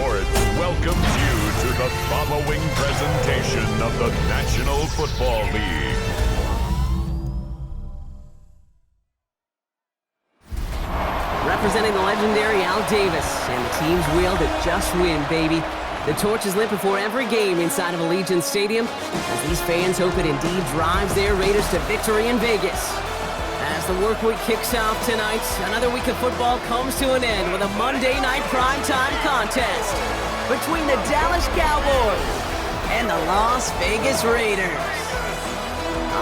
Sports welcomes you to the following presentation of the National Football League. Representing the legendary Al Davis, and the team's will to just win, baby. The torch is lit before every game inside of Allegiant Stadium, as these fans hope it indeed drives their Raiders to victory in Vegas. As the work week kicks off tonight, another week of football comes to an end with a Monday night primetime contest between the Dallas Cowboys and the Las Vegas Raiders.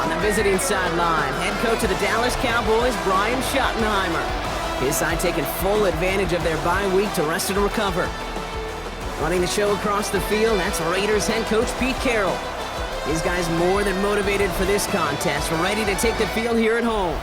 On the visiting sideline, head coach of the Dallas Cowboys, Brian Schottenheimer. His side taking full advantage of their bye week to rest and recover. Running the show across the field, that's Raiders head coach Pete Carroll. These guys more than motivated for this contest, ready to take the field here at home.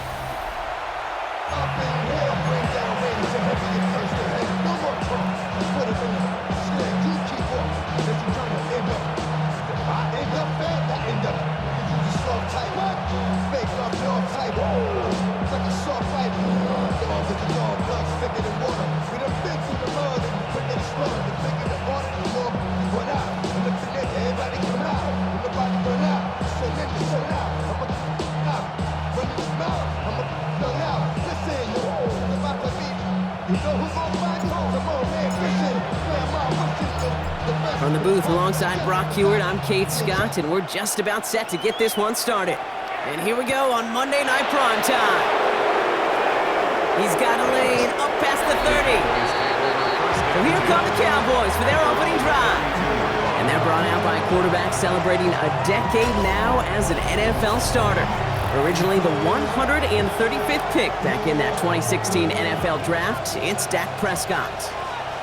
From the booth alongside Brock Hewitt, I'm Kate Scott, and we're just about set to get this one started. And here we go on Monday Night Primetime. He's got a lane up past the 30. So here come the Cowboys for their opening drive. And they're brought out by a quarterback celebrating a decade now as an NFL starter. Originally the 135th pick back in that 2016 NFL Draft, it's Dak Prescott.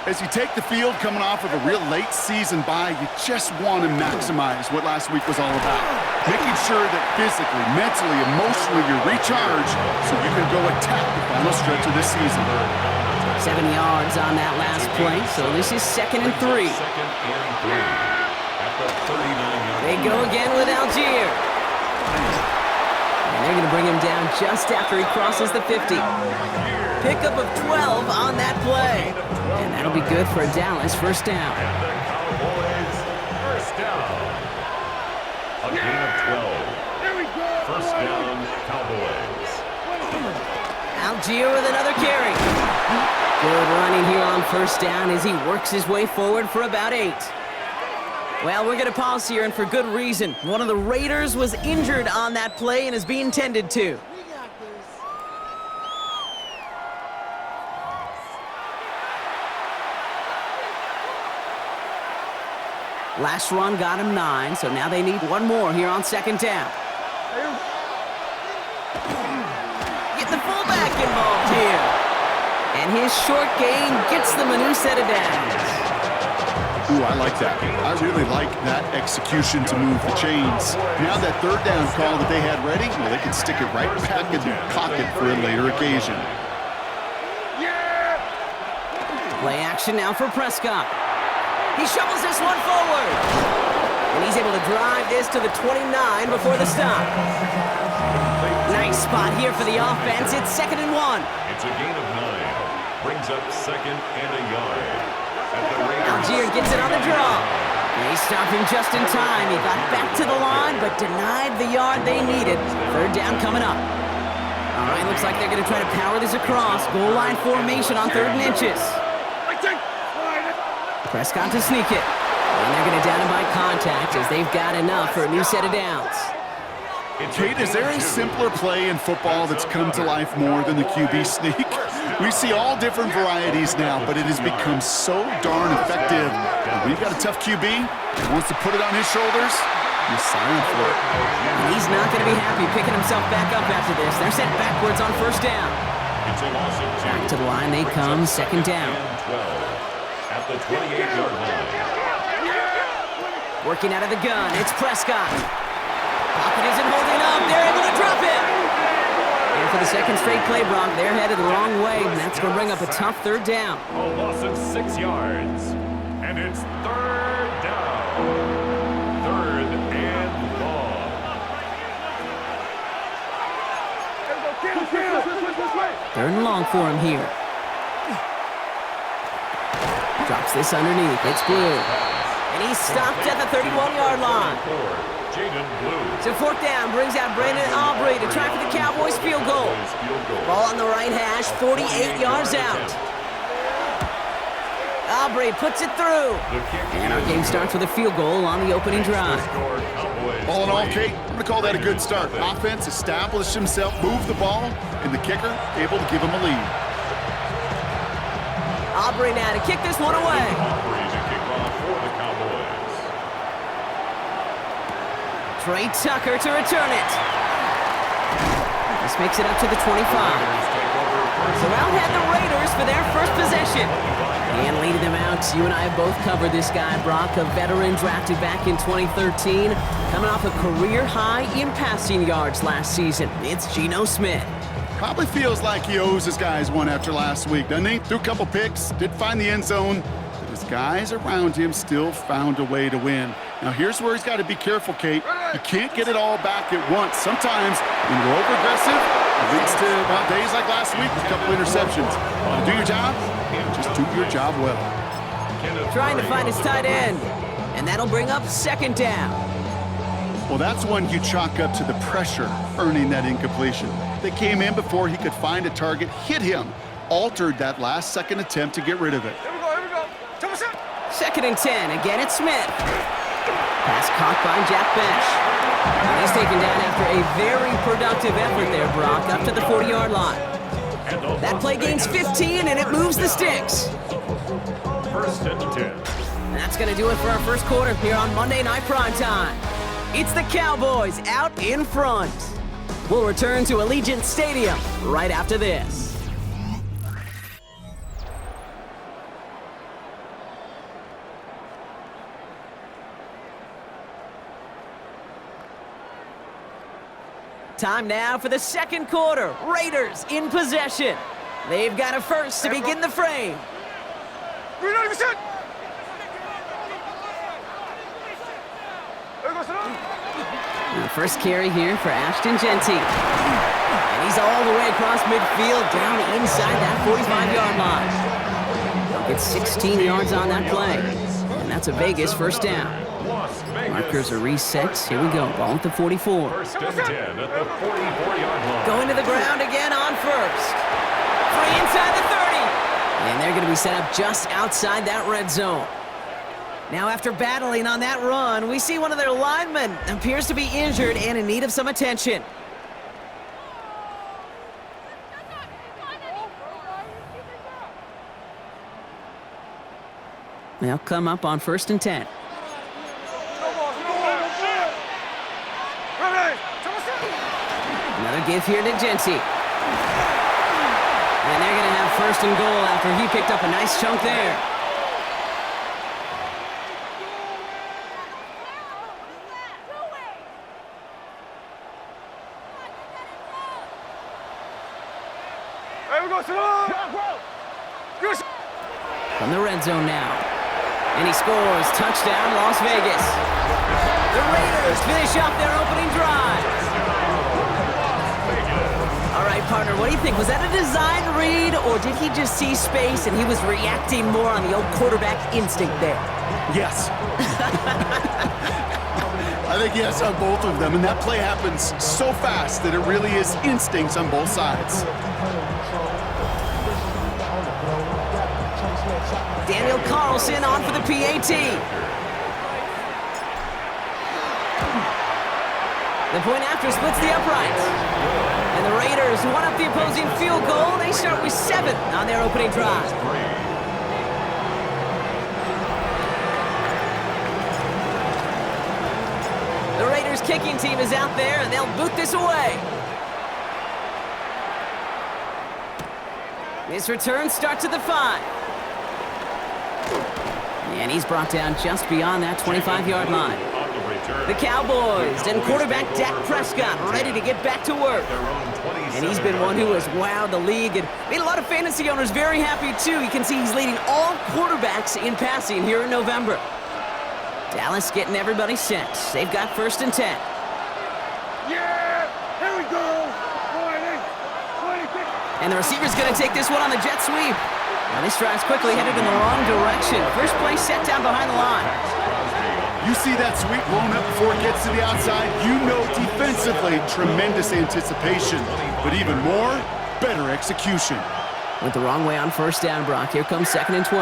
As you take the field coming off of a real late season bye, you just want to maximize what last week was all about. Making sure that physically, mentally, emotionally you're recharged so you can go attack the final stretch of this season. 7 yards on that last play, so this is 2nd and 3. They go again with Algier. And they're going to bring him down just after he crosses the 50. Pickup of 12 on that play. And that'll be good for Dallas first down. And the Cowboys first down. A gain of 12. First down, Cowboys. Algier with another carry. Good running here on first down as he works his way forward for about 8. Well, we're going to pause here, and for good reason. One of the Raiders was injured on that play and is being tended to. Last run got him 9, so now they need one more here on second down. Get the fullback involved here. And his short gain gets them a new set of downs. Ooh, I like that. I really like that execution to move the chains. Now that third down call that they had ready, well, they can stick it right back in their pocket for a later occasion. Play action now for Prescott. He shovels this one forward. And he's able to drive this to the 29 before the stop. Nice spot here for the offense. It's 2nd and 1. It's a gain of 9. Brings up 2nd and a yard. Algier gets it on the draw. They stop him just in time. He got back to the line, but denied the yard they needed. Third down coming up. All right, looks like they're going to try to power this across. Goal line formation on 3rd and inches. Prescott to sneak it. And they're going to down him by contact as they've got enough for a new set of downs. Kate, is there a simpler play in football that's come to life more than the QB sneak? We see all different varieties now, but it has become so darn effective. When you've got a tough QB who wants to put it on his shoulders, you're silent for it. And he's not going to be happy picking himself back up after this. They're sent backwards on first down. Back to the line they come, 2nd down. At the 28-yard line. Working out of the gun, it's Prescott. Pocket isn't holding up. They're able to drop it. And for the second straight play, Brock, they're headed the wrong way, and that's going to bring up a tough 3rd down. A loss of 6 yards. And it's 3rd down. 3rd and long. 3rd and long for him here. Drops Drops this underneath. It's Blue. And he's stopped at the 31-yard line. So fourth down brings out Brandon Aubrey to try for the Cowboys field goal. Ball on the right hash, 48 yards out. Aubrey puts it through. And our game starts with a field goal on the opening drive. All in all, Kate, I'm going to call that a good start. Offense established himself, moved the ball, and the kicker able to give him a lead. Aubrey now to kick this one away. Trey Tucker to return it. This makes it up to the 25. So out head the Raiders for their first possession. And leading them out, you and I have both covered this guy, Brock, a veteran drafted back in 2013, coming off a career high in passing yards last season. It's Geno Smith. Probably feels like he owes his guys one after last week, doesn't he? Threw a couple picks, did find the end zone, but his guys around him still found a way to win. Now here's where he's got to be careful, Kate. You can't get it all back at once. Sometimes when you're over-aggressive, it leads to about days like last week with a couple interceptions. Do your job, just do your job well. Trying to find his tight end, and that'll bring up second down. Well, that's one you chalk up to the pressure earning that incompletion. They came in before he could find a target, hit him, altered that last-second attempt to get rid of it. Here we go. Second and 10. Again, it's Smith. Pass caught by Jack Bench. And he's taken down after a very productive effort there, Brock, up to the 40-yard line. That play gains 15, and it moves the sticks. First and 10. And that's going to do it for our first quarter here on Monday Night Primetime. It's the Cowboys out in front. We'll return to Allegiant Stadium right after this. Time now for the second quarter. Raiders in possession. They've got a first to begin the frame. The first carry here for Ashton Genty. And he's all the way across midfield, down inside that 45-yard line. Gets 16 yards on that play. And that's a Vegas first down. Markers are reset. Here we go. Ball at the 44. First and 10 at the 44-yard line. Going to the ground again on first. Free inside the 30. And they're going to be set up just outside that red zone. Now, after battling on that run, we see one of their linemen appears to be injured and in need of some attention. They'll come up on first and 10. Another give here to Genty. And they're going to have first and goal after he picked up a nice chunk there. From the red zone now. And he scores. Touchdown, Las Vegas. The Raiders finish off their opening drive. All right, partner, what do you think? Was that a design read, or did he just see space and he was reacting more on the old quarterback instinct there? Yes. I think yes on both of them, and that play happens so fast that it really is instincts on both sides. Daniel Carlson on for the PAT. The point after splits the uprights. And the Raiders one up the opposing field goal. They start with 7 on their opening drive. The Raiders kicking team is out there, and they'll boot this away. This return starts at the 5. And he's brought down just beyond that 25-yard line. The Cowboys and quarterback Dak Prescott ready to get back to work. And he's been one who has wowed the league and made a lot of fantasy owners very happy, too. You can see he's leading all quarterbacks in passing here in November. Dallas getting everybody set. They've got first and 10. Yeah! Here we go! 20. And the receiver's going to take this one on the jet sweep. Now this drive's quickly headed in the wrong direction. First play set down behind the line. You see that sweep blown up before it gets to the outside. You know defensively, tremendous anticipation. But even more, better execution. Went the wrong way on first down, Brock. Here comes 2nd and 12.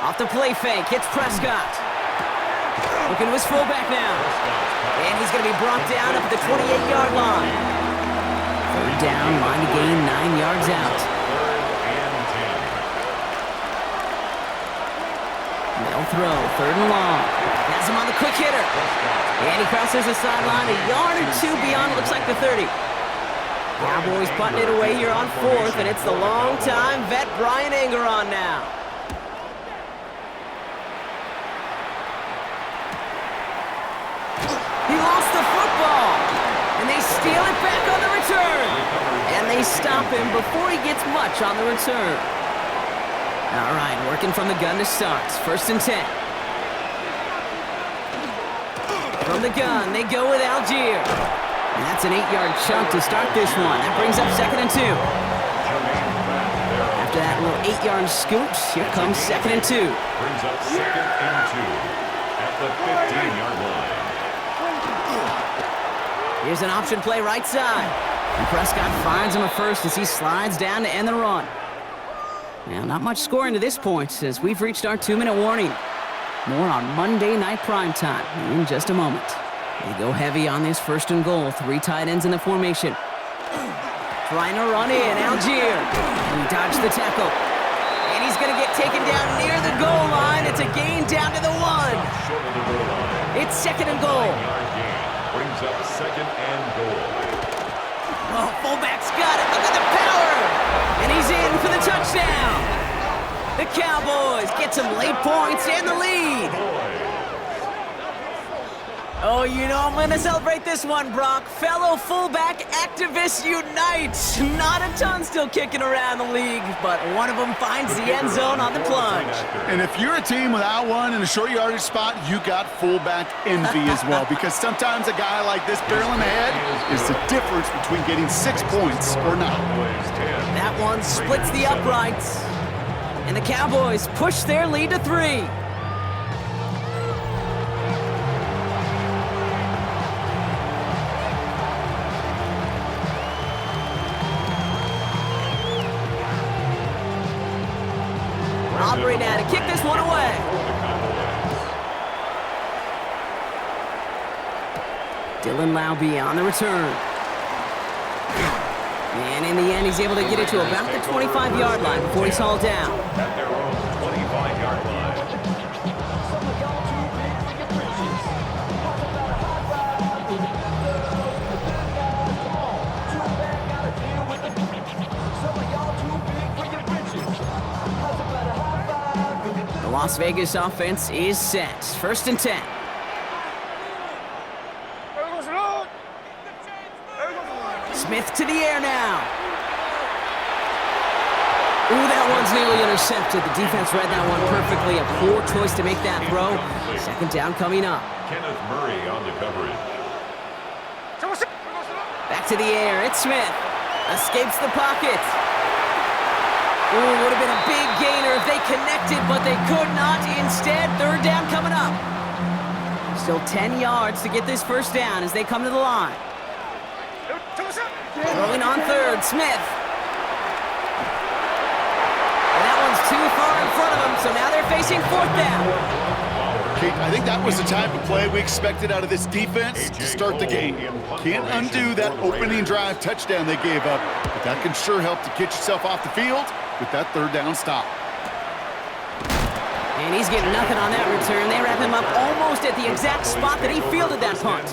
Off the play fake, hits Prescott. Looking to his fullback now. And he's going to be brought down up at the 28-yard line. Third down, line to gain 9 yards out. They'll throw, 3rd and long. Has him on the quick hitter. And he crosses the sideline a yard or 2 beyond, looks like the 30. Cowboys putting it away here on 4th, and it's the long-time vet Brian Anger on now. He lost the football, and they steal it back on the return. And they stop him before he gets much on the return. All right, working from the gun to start. 1st and 10. From the gun, they go with Algier. And that's an 8-yard chunk to start this one. That brings up 2nd and 2. After that little 8-yard scoot, here comes 2nd and 2. Brings up 2nd and 2 at the 15-yard line. Here's an option play right side. And Prescott finds him a first as he slides down to end the run. Now, not much scoring to this point as we've reached our 2-minute warning. More on Monday Night Primetime in just a moment. They go heavy on this 1st and goal. 3 tight ends in the formation. Trying to run in, Algier. He dodged the tackle. And he's going to get taken down near the goal line. It's a gain down to the 1. It's 2nd and goal. Brings up 2nd and goal. Oh, fullback's got it. Look at the power. And he's in for the touchdown. The Cowboys get some late points and the lead. Oh, you know I'm going to celebrate this one, Brock. Fellow fullback activists unite. Not a ton still kicking around the league, but one of them finds the end zone on the plunge. And if you're a team without one in a short yardage spot, you got fullback envy as well, because sometimes a guy like this barreling ahead is the difference between getting 6 points or not. That one splits the uprights, and the Cowboys push their lead to 3. Aubrey now to kick this one away. Dylan Laube on the return. And in the end, he's able to get it to about the 25-yard line before he's hauled down. At their own 25-yard line. Las Vegas offense is set. 1st and 10. Smith to the air now. Ooh, that one's nearly intercepted. The defense read that one perfectly. A poor choice to make that throw. 2nd down coming up. Kenneth Murray on the coverage. Back to the air. It's Smith. Escapes the pocket. Ooh, would have been a big gainer if they connected, but they could not. Instead, 3rd down coming up. Still 10 yards to get this 1st down as they come to the line. Throwing on 3rd, Smith. And that one's too far in front of them, so now they're facing 4th down. Kate, I think that was the type of play we expected out of this defense to start the game. Can't undo that opening drive touchdown they gave up, but that can sure help to get yourself off the field with that 3rd down stop. And he's getting nothing on that return. They wrap him up almost at the exact spot that he fielded that punt.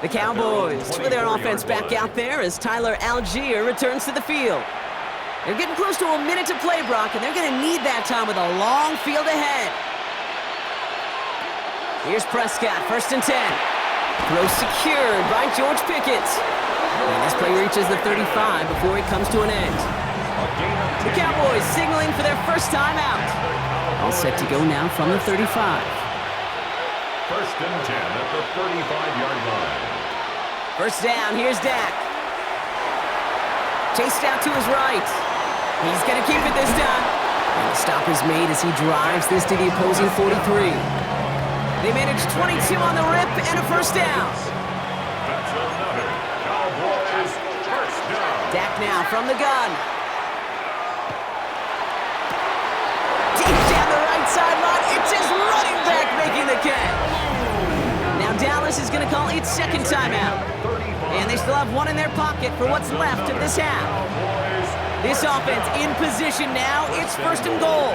The Cowboys with their offense back out there as Tyler Algier returns to the field. They're getting close to a minute to play, Brock, and they're going to need that time with a long field ahead. Here's Prescott, 1st and 10. Throw secured by George Pickett. And this play reaches the 35 before it comes to an end. The Cowboys signaling for their first time out. All set to go now from the 35. 1st and 10 at the 35-yard line. 1st down, here's Dak. Chased out to his right. He's going to keep it this time. And the stop is made as he drives this to the opposing 43. They manage 22 on the rip and a first down. That's another Cowboys first down. Dak now from the gun. Deep down the right sideline. It's his running back making the catch. Now Dallas is going to call its second timeout. And they still have one in their pocket for what's left of this half. This offense in position now. It's first and goal.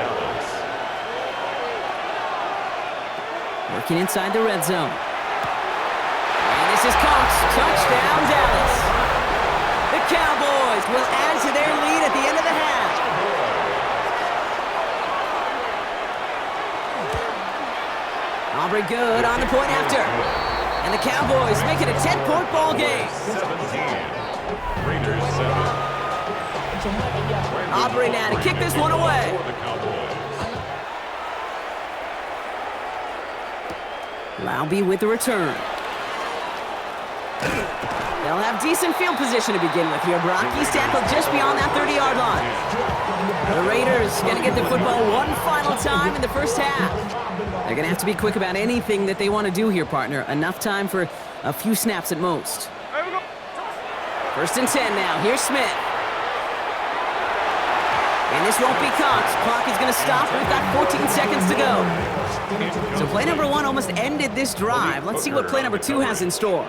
Working inside the red zone. And this is caught. Touchdown, Dallas. The Cowboys will add to their lead at the end of the half. Aubrey good on the point after. And the Cowboys make it a 10-point ball game. 17. Raiders 7. Aubrey now to kick this one away. For the Cowboys. Laube with the return. They'll have decent field position to begin with here. Brock, he's tackled just beyond that 30-yard line. The Raiders going to get the football one final time in the first half. They're going to have to be quick about anything that they want to do here, partner. Enough time for a few snaps at most. First and 10 now. Here's Smith. And this won't be caught. Clock is going to stop. We've got 14 seconds to go. So play number 1 almost ended this drive. Let's see what play number 2 has in store.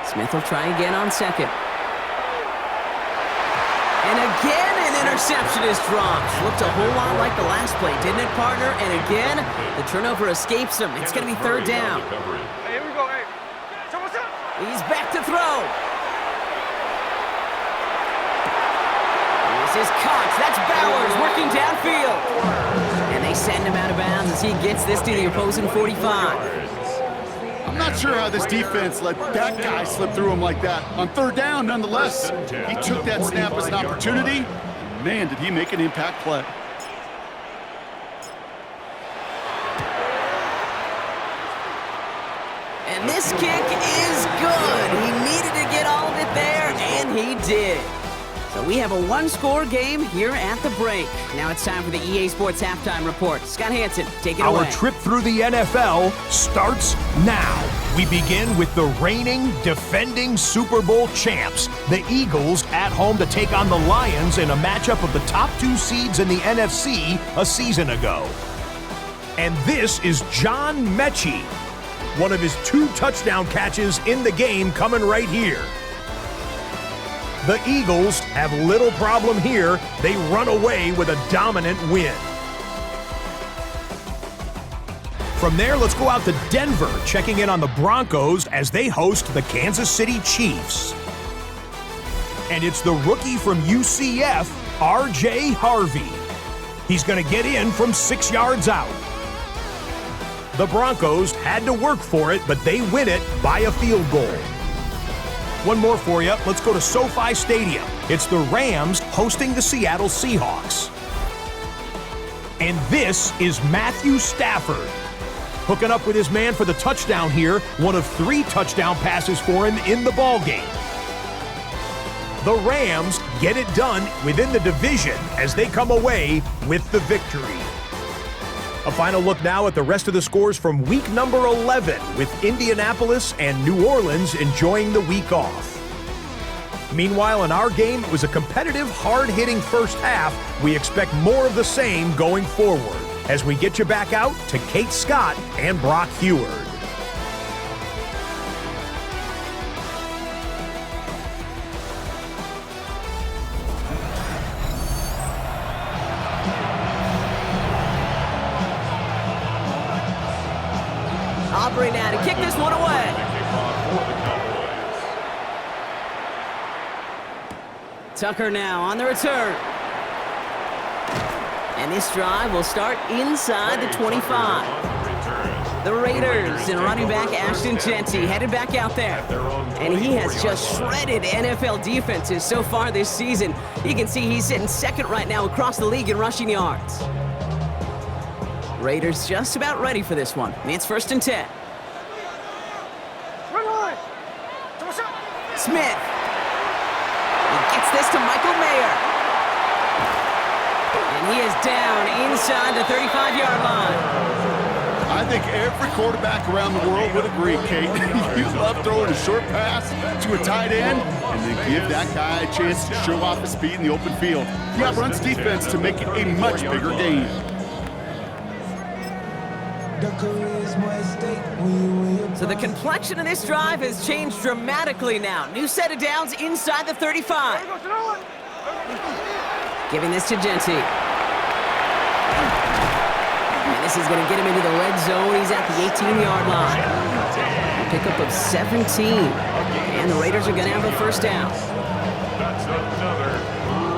Smith will try again on second. And again, an interception is dropped. Looked a whole lot like the last play, didn't it, partner? And again, the turnover escapes him. It's going to be third down. Hey, here we go. Hey, so what's up? He's back to throw. This is caught. That's Bowers working downfield. And they send him out of bounds as he gets this to the opposing 45. I'm not sure how this defense let that guy slip through him like that. On third down, nonetheless, he took that snap as an opportunity. Man, did he make an impact play. And this kick is good. He needed to get all of it there, and he did. So we have a one-score game here at the break. Now it's time for the EA Sports Halftime Report. Scott Hansen, take it away. Our trip through the NFL starts now. We begin with the reigning, defending Super Bowl champs, the Eagles, at home to take on the Lions in a matchup of the top 2 seeds in the NFC a season ago. And this is John Mechie. One of his 2 touchdown catches in the game coming right here. The Eagles have little problem here. They run away with a dominant win. From there, let's go out to Denver, checking in on the Broncos as they host the Kansas City Chiefs. And it's the rookie from UCF, R.J. Harvey. He's going to get in from 6 yards out. The Broncos had to work for it, but they win it by a field goal. One more for you. Let's go to SoFi Stadium. It's the Rams hosting the Seattle Seahawks. And this is Matthew Stafford. Hooking up with his man for the touchdown here. One of 3 touchdown passes for him in the ballgame. The Rams get it done within the division as they come away with the victory. A final look now at the rest of the scores from week number 11, with Indianapolis and New Orleans enjoying the week off. Meanwhile, in our game, it was a competitive, hard-hitting first half. We expect more of the same going forward as we get you back out to Kate Scott and Brock Heward. Aubrey now to kick this one away. Tucker now on the return. And this drive will start inside the 25. The Raiders and running back Ashton Jeanty headed back out there. And he has just shredded NFL defenses so far this season. You can see he's sitting second right now across the league in rushing yards. Raiders just about ready for this one. It's first and 10. Smith. He gets this to Michael Mayer. And he is down inside the 35-yard line. I think every quarterback around the world would agree, Kate. You love throwing a short pass to a tight end and then give that guy a chance to show off his speed in the open field. He outruns defense to make it a much bigger game. So the complexion of this drive has changed dramatically now. New set of downs inside the 35. Giving this to Genty. And this is going to get him into the red zone. He's at the 18-yard line. A pickup of 17. And the Raiders are going to have a first down. That's another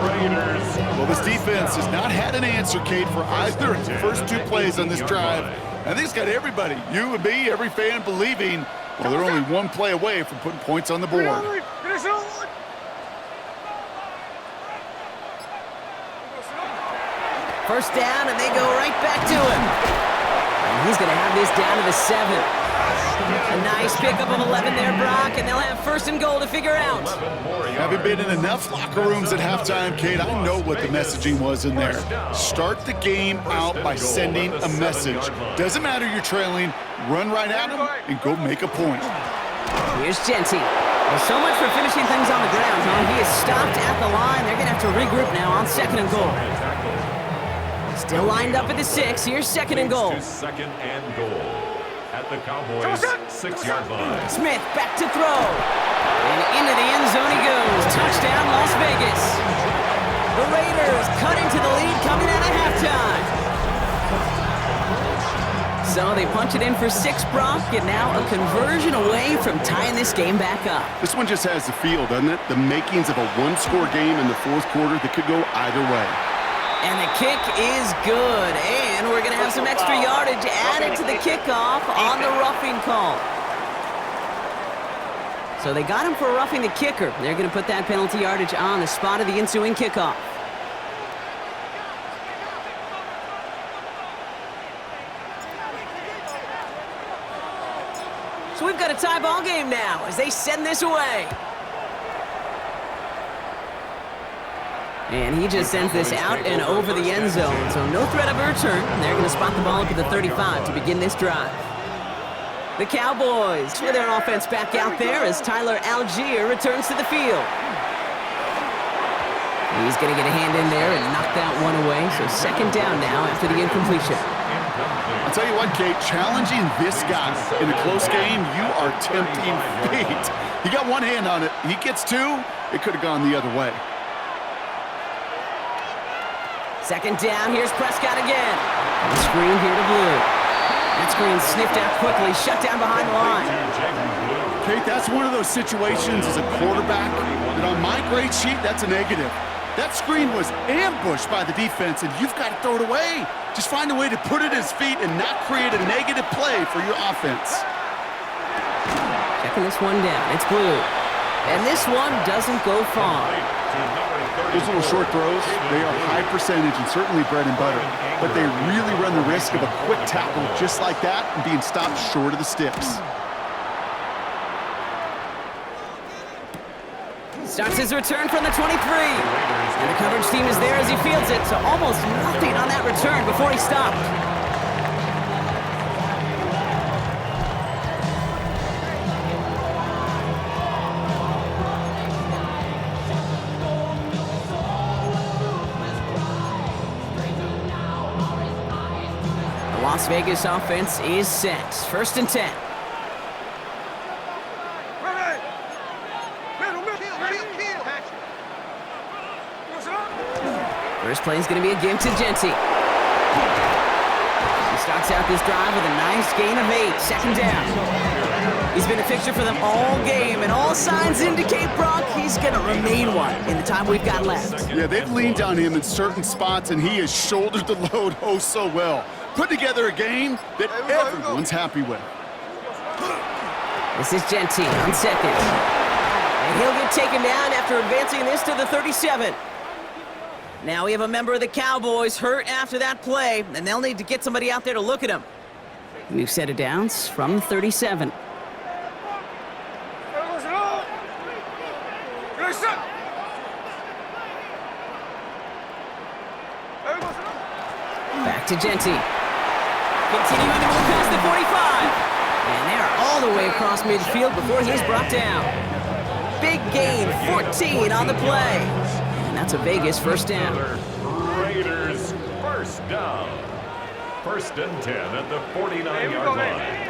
Raiders. Well, this defense has not had an answer, Kate, for either of the first two plays on this drive. I think it's got everybody, you and me, every fan believing, well, they're only one play away from putting points on the board. First down, and they go right back to him. And he's going to have this down to the 7. A nice pickup of 11 there, Brock, and they'll have first and goal to figure out. Having been in enough locker rooms at halftime, Kate, I know what the messaging was in there. Start the game out by sending a message. Doesn't matter you're trailing, run right at them and go make a point. Here's Genty. Well, so much for finishing things on the ground, huh? He is stopped at the line. They're going to have to regroup now on second and goal. Still lined up at the 6. Here's second and goal. Second and goal at the Cowboys' 6-yard line. Smith back to throw. And into the end zone he goes. Touchdown, Las Vegas. The Raiders cut into the lead coming out of halftime. So they punch it in for 6, Brock, and now a conversion away from tying this game back up. This one just has the feel, doesn't it? The makings of a one-score game in the fourth quarter that could go either way. And the kick is good, and we're going to have some extra yardage added to the kickoff on the roughing call. So they got him for roughing the kicker. They're going to put that penalty yardage on the spot of the ensuing kickoff. So we've got a tie ball game now as they send this away. And he just sends this out and over the end zone, so no threat of a return. They're going to spot the ball up at the 35 to begin this drive. The Cowboys with their offense back out there as Tyler Algier returns to the field. He's going to get a hand in there and knock that one away, so second down now after the incompletion. I'll tell you what, Kate, challenging this guy in a close game, you are tempting fate. He got one hand on it. He gets two, it could have gone the other way. Second down, here's Prescott again. And screen here to Blue. That screen sniffed out quickly, shut down behind the line. Kate, that's one of those situations as a quarterback that on my grade sheet, that's a negative. That screen was ambushed by the defense, and you've got to throw it away. Just find a way to put it at his feet and not create a negative play for your offense. Checking this one down, it's Blue. And this one doesn't go far. Those little short throws, they are high percentage and certainly bread and butter, but they really run the risk of a quick tackle just like that and being stopped short of the sticks. Starts his return from the 23. And the coverage team is there as he fields it, so almost nothing on that return before he stopped. Las Vegas offense is set. First and 10. First play is going to be a give to Genty. He starts out this drive with a nice gain of 8. Second down. He's been a fixture for them all game, and all signs indicate, Brock, he's going to remain one in the time we've got left. Yeah, they've leaned on him in certain spots, and he has shouldered the load oh so well. Put together a game that everyone's happy with. This is Genty on second. And he'll get taken down after advancing this to the 37. Now we have a member of the Cowboys hurt after that play, and they'll need to get somebody out there to look at him. New set of downs from the 37. to Genty. Continuing to move past the 45. And they're all the way across midfield before he's brought down. Big gain, 14 on the play. And that's a Vegas first down. Raiders first down. First and 10 at the 49-yard line.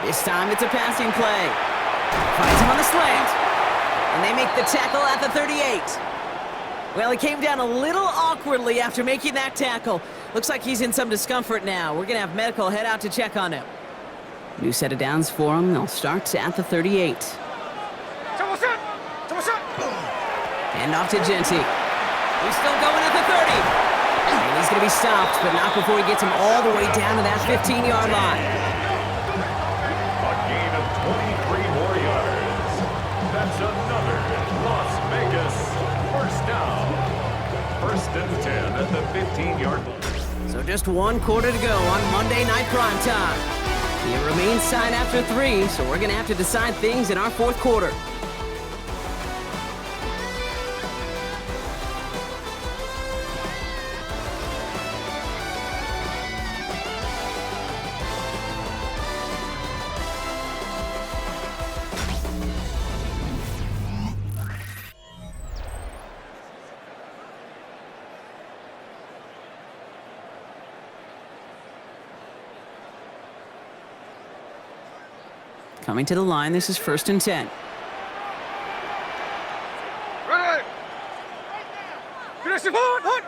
This time it's a passing play. Finds him on the slant. And they make the tackle at the 38. Well, he came down a little awkwardly after making that tackle. Looks like he's in some discomfort now. We're going to have medical head out to check on him. New set of downs for him. They'll start at the 38. Hand off to Genty. He's still going at the 30. And he's going to be stopped, but not before he gets him all the way down to that 15-yard line. A gain of 23 more yards. That's another Las Vegas first down. First and 10 at the 15-yard line. So just one quarter to go on Monday Night Primetime. It remains tied after 3, so we're going to have to decide things in our fourth quarter. Coming to the line, this is first and 10. Ready! Finish it, hunt!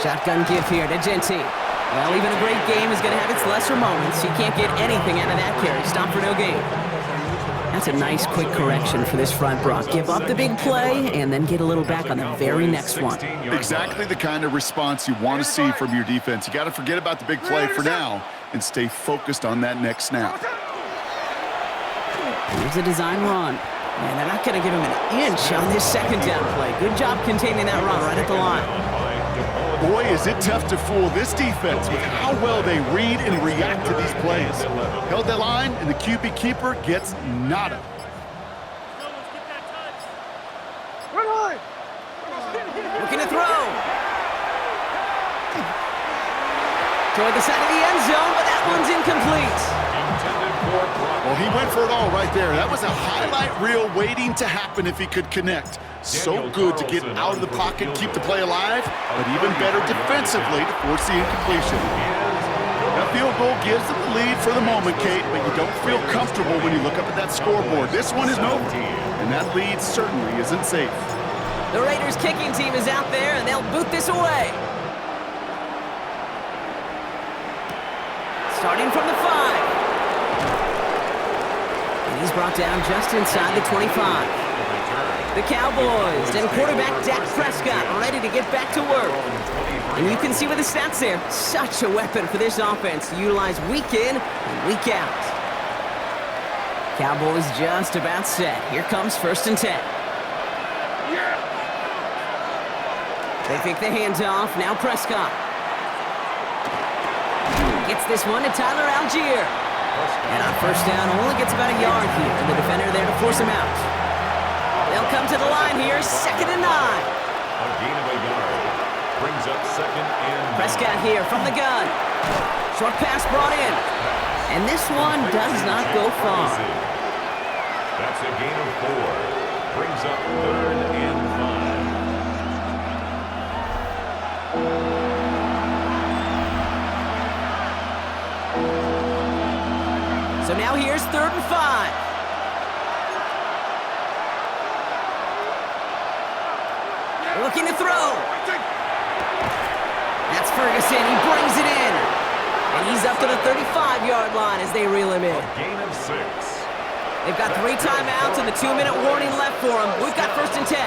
Shotgun give here to Genty. Well, even a great game is going to have its lesser moments. You can't get anything out of that carry. Stop for no gain. That's a nice quick correction for this front, Brock. Give up the big play and then get a little back on the very next one. Exactly the kind of response you want to see from your defense. You got to forget about the big play for now and stay focused on that next snap. Here's a design run. And they're not going to give him an inch on this second down play. Good job containing that run right at the line. Boy, is it tough to fool this defense with how well they read and react to these plays. Held that line, and the QB keeper gets nada. Looking to throw. Toward the side of the end zone, but that one's incomplete. Well, he went for it all right there. That was a highlight reel waiting to happen if he could connect. So good to get out of the pocket, keep the play alive, but even better defensively to force the incompletion. That field goal gives them the lead for the moment, Kate, but you don't feel comfortable when you look up at that scoreboard. This one is over, and that lead certainly isn't safe. The Raiders kicking team is out there, and they'll boot this away. Starting from the 5. And he's brought down just inside the 25. The Cowboys and quarterback Dak Prescott ready to get back to work. And you can see with the stats there, such a weapon for this offense to utilize week in and week out. Cowboys just about set. Here comes first and 10. They take the hands off. Now Prescott gets this one to Tyler Algier. And on first down, only gets about a yard here. And the defender there to force him out. They'll come to the line here, 2nd and 9. A gain of a yard. Brings up 2nd and 9. Prescott here from the gun. Short pass brought in. And this one does not go far. That's a gain of 4. Brings up 3rd and 5. So now here's 3rd and 5. Looking to throw. That's Ferguson. He brings it in. And he's up to the 35-yard line as they reel him in. A gain of 6. They've got 3 timeouts and the 2-minute warning left for them. We've got first and 10.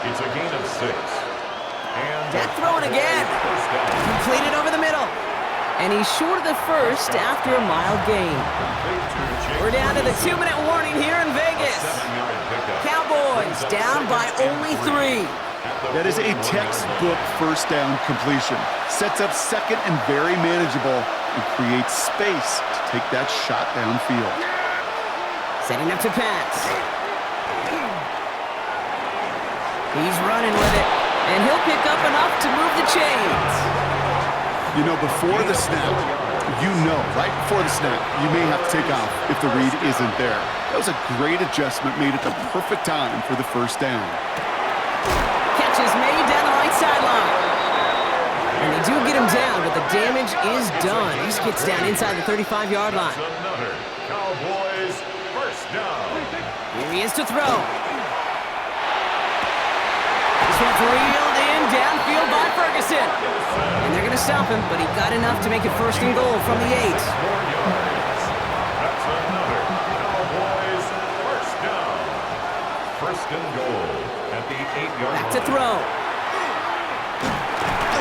It's a gain of 6. And Dak throwing again. Completed over the middle. And he's short of the first after a mild gain. We're down to the 2-minute warning here in Vegas. Cowboys down by only 3. That is a textbook first down completion. Sets up second and very manageable and creates space to take that shot downfield. Setting up to pass. He's running with it, and he'll pick up enough to move the chains. You know, before the snap, right before the snap, you may have to take off if the read isn't there. That was a great adjustment made at the perfect time for the first down. Catch is made down the right sideline. And they do get him down, but the damage is done. He gets down inside the 35-yard line. Another Cowboys first down. Here he is to throw. This one's reeled in downfield by Ferguson. And they're going to stop him, but he got enough to make it first and goal from the 8. 4 yards. That's another Cowboys first down. First and goal at the 8-yard line. Back to throw.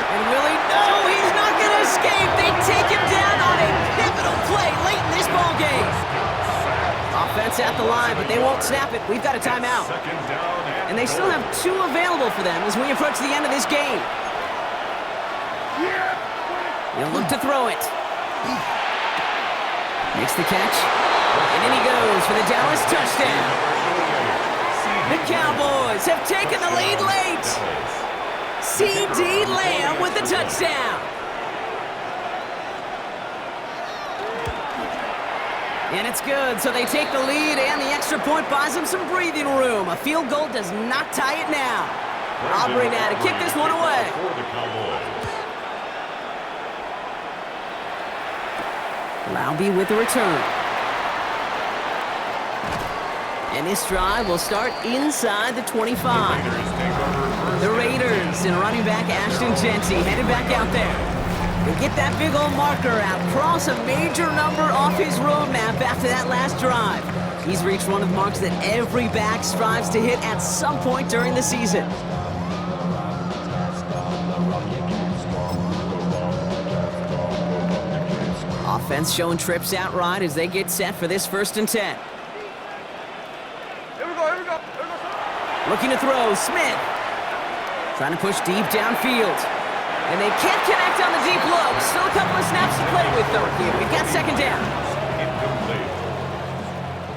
And will he? No, he's not going to escape. They take him down on a pivotal play late in this ball game. Offense at the line, but they won't snap it. We've got a timeout. Second down And they still have 2 available for them as we approach the end of this game. He'll look to throw it. Makes the catch. And in he goes for the Dallas touchdown. The Cowboys have taken the lead late. C.D. Lamb with the touchdown. And it's good, so they take the lead, and the extra point buys them some breathing room. A field goal does not tie it now. Aubrey now to kick this one away. For the Cowboys. Laube with the return. And this drive will start inside the 25. The Raiders and running back Ashton Jeanty headed back out there. They get that big old marker out, cross a major number off his roadmap after that last drive. He's reached one of the marks that every back strives to hit at some point during the season. Offense showing trips out right as they get set for this 1st and 10. Here we go. Looking to throw, Smith. Trying to push deep downfield. And they can't connect on the deep look. Still a couple of snaps to play with, though, here. We've got 2nd down. Incomplete.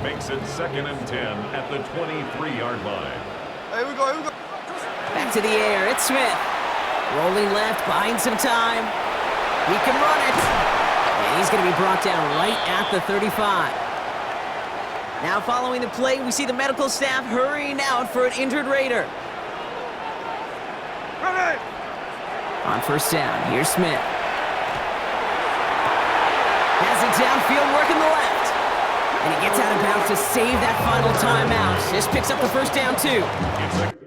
Makes it 2nd and 10 at the 23-yard line. Here we go. Back to the air, it's Smith. Rolling left, buying some time. He can run it. And he's going to be brought down right at the 35. Now following the play, we see the medical staff hurrying out for an injured Raider. Ready. On 1st down, here's Smith. Has it downfield, working the left. And he gets out of bounds to save that final timeout. Just picks up the 1st down, too. It's a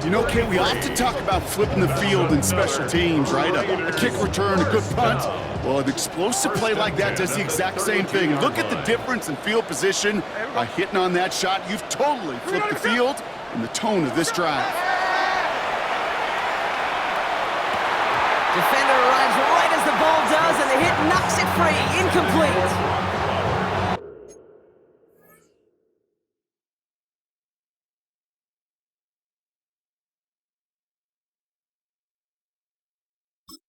You know, Kate, we often talk about flipping the field in special teams, right? A kick return, a good punt. Well, an explosive play like that does the exact same thing. Look at the difference in field position. By hitting on that shot, you've totally flipped the field and the tone of this drive. Defender arrives right as the ball does, and the hit knocks it free. Incomplete.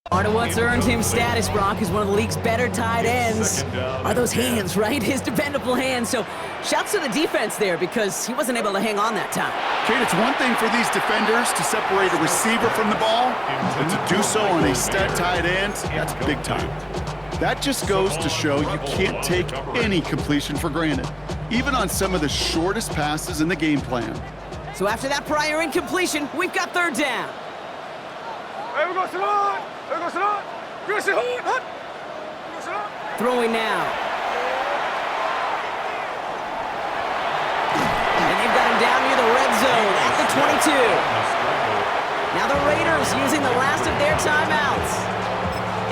Part of what's earned him status, Brock, is one of the league's better tight ends. Are those hands, right? His dependable hands. So shouts to the defense there because he wasn't able to hang on that time. Kate, it's one thing for these defenders to separate a receiver from the ball, but to do so on a stud tight end, that's big time. That just goes to show you can't take any completion for granted, even on some of the shortest passes in the game plan. So after that prior incompletion, we've got third down. Throwing now. And they've got him down near the red zone at the 22. Now the Raiders using the last of their timeouts.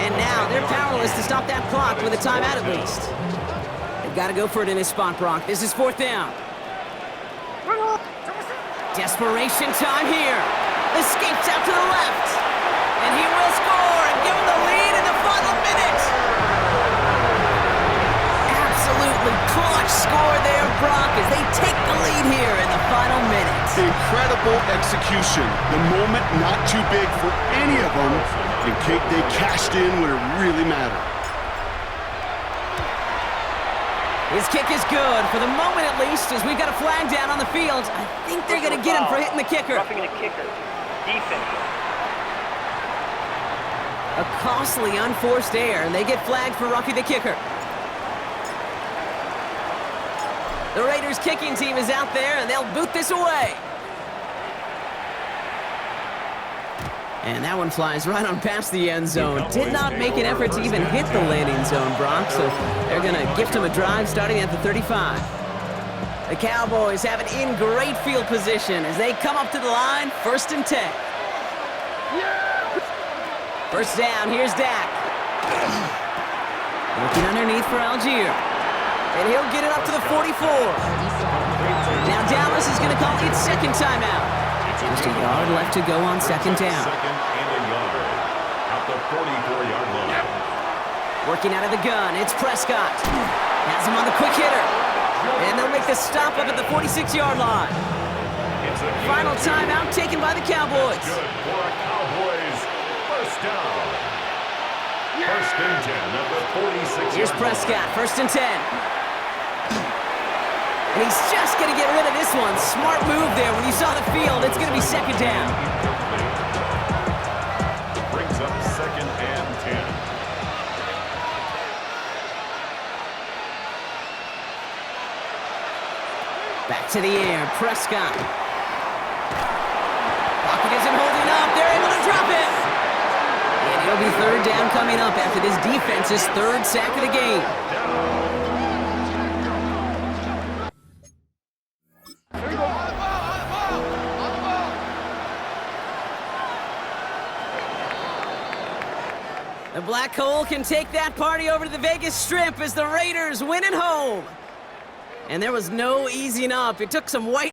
And now they're powerless to stop that clock with a timeout at least. They've got to go for it in this spot, Brock. This is fourth down. Desperation time here. Escapes out to the left. And he will score and give him the lead in the final minute. Absolutely clutch score there, Brock, as they take the lead here in the final minute. Incredible execution. The moment not too big for any of them. And Kate, they cashed in when it really mattered. His kick is good, for the moment at least, as we've got a flag down on the field. I think they're going to get him for hitting the kicker. Roughing the kicker. Defense. A costly unforced error, and they get flagged for roughing the kicker. The Raiders' kicking team is out there, and they'll boot this away. And that one flies right on past the end zone. Did not make an effort to even hit the landing zone, Brock, so they're going to gift him a drive starting at the 35. The Cowboys have it in great field position as they come up to the line, 1st and 10. First down, here's Dak. Looking underneath for Algier. And he'll get it up to the 44. Now Dallas is going to call its second timeout. Just a yard left to go on second down. Second and a yard at the 44-yard line. Working out of the gun, it's Prescott. Has him on the quick hitter. And they'll make the stop up at the 46-yard line. Final timeout taken by the Cowboys. Good for a Cowboys first down. First and 10 at the 46-yard Here's Prescott, 1st and 10. And he's just going to get rid of this one. Smart move there. When you saw the field, it's going to be second down. Brings up second and 10. Back to the air, Prescott. Pocket isn't holding up. They're able to drop it. And it'll be third down coming up after this defense's third sack of the game. The Black Hole can take that party over to the Vegas Strip as the Raiders win at home. And there was no easing up. It took some white